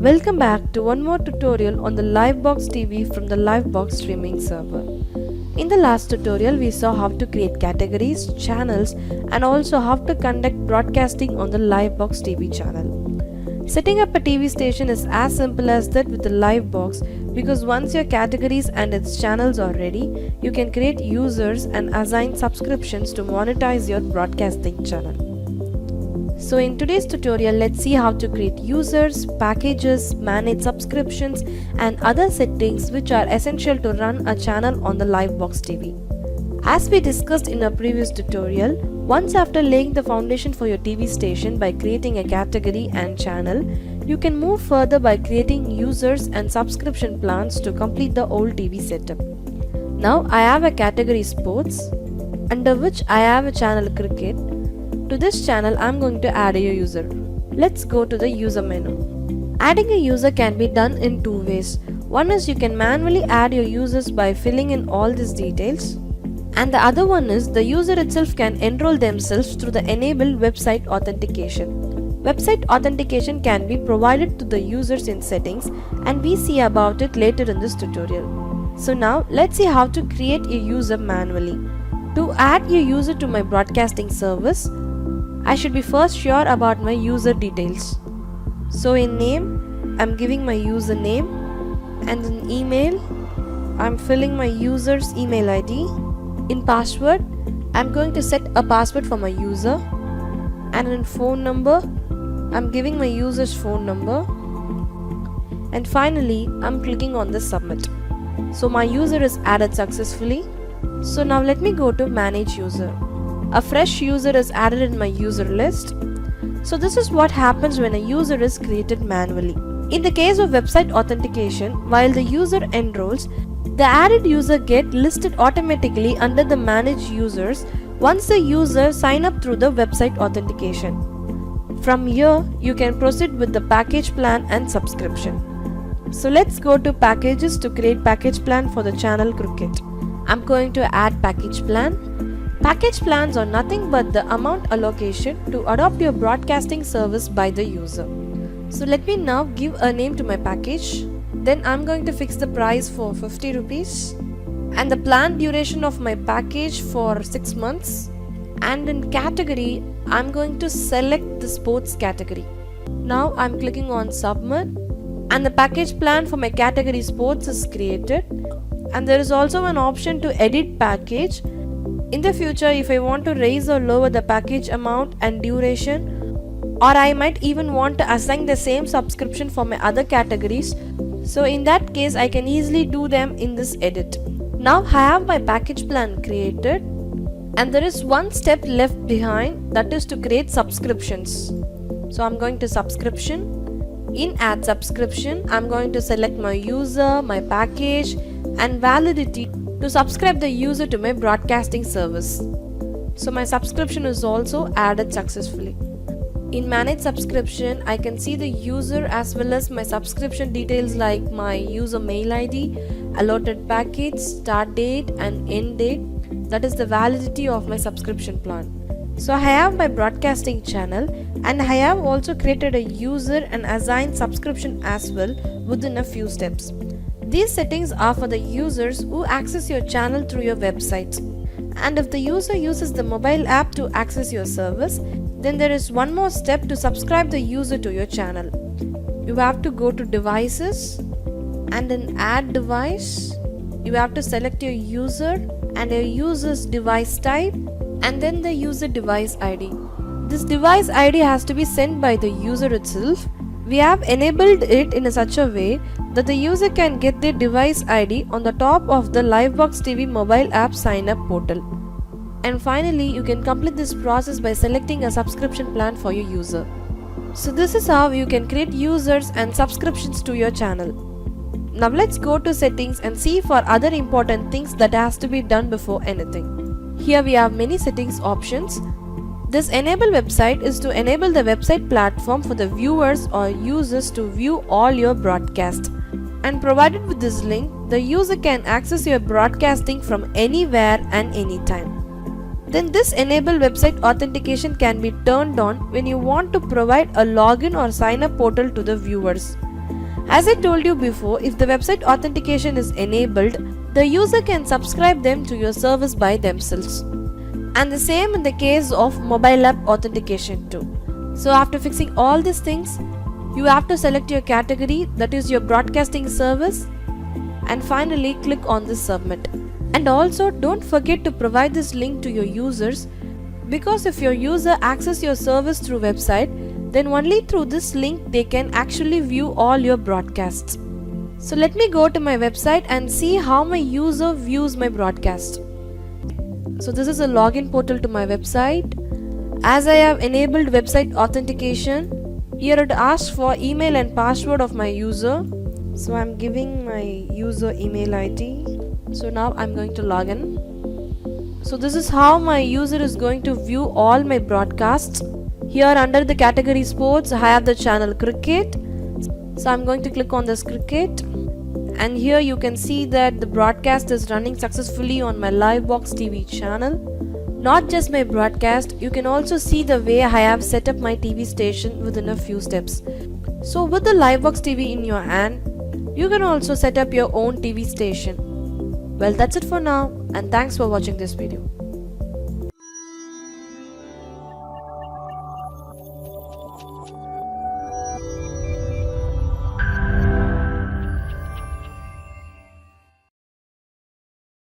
Welcome back to one more tutorial on the Livebox TV from the Livebox streaming server. In the last tutorial, we saw how to create categories, channels, and also how to conduct broadcasting on the Livebox TV channel. Setting up a TV station is as simple as that with the Livebox, because once your categories and its channels are ready, you can create users and assign subscriptions to monetize your broadcasting channel. So in today's tutorial, let's see how to create users, packages, manage subscriptions and other settings which are essential to run a channel on the Livebox TV. As we discussed in our previous tutorial, once after laying the foundation for your TV station by creating a category and channel, you can move further by creating users and subscription plans to complete the old TV setup. Now I have a category sports, under which I have a channel cricket. To this channel, I am going to add a user. Let's go to the user menu. Adding a user can be done in two ways. One is you can manually add your users by filling in all these details, and the other one is the user itself can enroll themselves through the enabled website authentication. Website authentication can be provided to the users in settings, and we see about it later in this tutorial. So now let's see how to create a user manually. To add a user to my broadcasting service, I should be first sure about my user details. So in name, I'm giving my username, and in email, I'm filling my user's email ID. In password, I'm going to set a password for my user, and in phone number, I'm giving my user's phone number, and finally, I'm clicking on the submit. So my user is added successfully. So now let me go to manage user. A fresh user is added in my user list. So this is what happens when a user is created manually. In the case of website authentication, while the user enrolls, the added user get listed automatically under the manage users once the user sign up through the website authentication. From here, you can proceed with the package plan and subscription. So let's go to packages to create package plan for the channel cricket. I'm going to add package plan. Package plans are nothing but the amount allocation to adopt your broadcasting service by the user. So let me now give a name to my package. Then I'm going to fix the price for 50 rupees and the planned duration of my package for 6 months. And in category, I'm going to select the sports category. Now I'm clicking on submit, and the package plan for my category sports is created. And there is also an option to edit package. In the future, if I want to raise or lower the package amount and duration, or I might even want to assign the same subscription for my other categories, so in that case I can easily do them in this edit. Now I have my package plan created, and there is one step left behind, that is to create subscriptions. So I'm going to subscription. In add subscription, I'm going to select my user, my package and validity to subscribe the user to my broadcasting service. So my subscription is also added successfully. In manage subscription, I can see the user as well as my subscription details like my user mail ID, allotted package, start date and end date, that is the validity of my subscription plan. So I have my broadcasting channel, and I have also created a user and assigned subscription as well within a few steps. These settings are for the users who access your channel through your website. And if the user uses the mobile app to access your service, then there is one more step to subscribe the user to your channel. You have to go to devices, and in add device, you have to select your user and your user's device type, and then the user device ID. This device ID has to be sent by the user itself. We have enabled it in such a way that the user can get their device ID on the top of the Livebox TV mobile app sign up portal. And finally, you can complete this process by selecting a subscription plan for your user. So this is how you can create users and subscriptions to your channel. Now let's go to settings and see for other important things that has to be done before anything. Here we have many settings options. This enable website is to enable the website platform for the viewers or users to view all your broadcast. And provided with this link, the user can access your broadcasting from anywhere and anytime. Then this enable website authentication can be turned on when you want to provide a login or sign up portal to the viewers. As I told you before, if the website authentication is enabled, the user can subscribe them to your service by themselves. And the same in the case of mobile app authentication too. So after fixing all these things, you have to select your category, that is your broadcasting service, and finally click on this submit. And also don't forget to provide this link to your users, because if your user access your service through website, then only through this link they can actually view all your broadcasts. So let me go to my website and see how my user views my broadcast. So this is a login portal to my website. As I have enabled website authentication, here it asks for email and password of my user. So I'm giving my user email ID. So now I'm going to log in. So this is how my user is going to view all my broadcasts. Here under the category sports, I have the channel cricket. So I'm going to click on this cricket. And here you can see that the broadcast is running successfully on my Livebox TV channel. Not just my broadcast, you can also see the way I have set up my TV station within a few steps. So with the Livebox TV in your hand, you can also set up your own TV station. Well, that's it for now, and thanks for watching this video.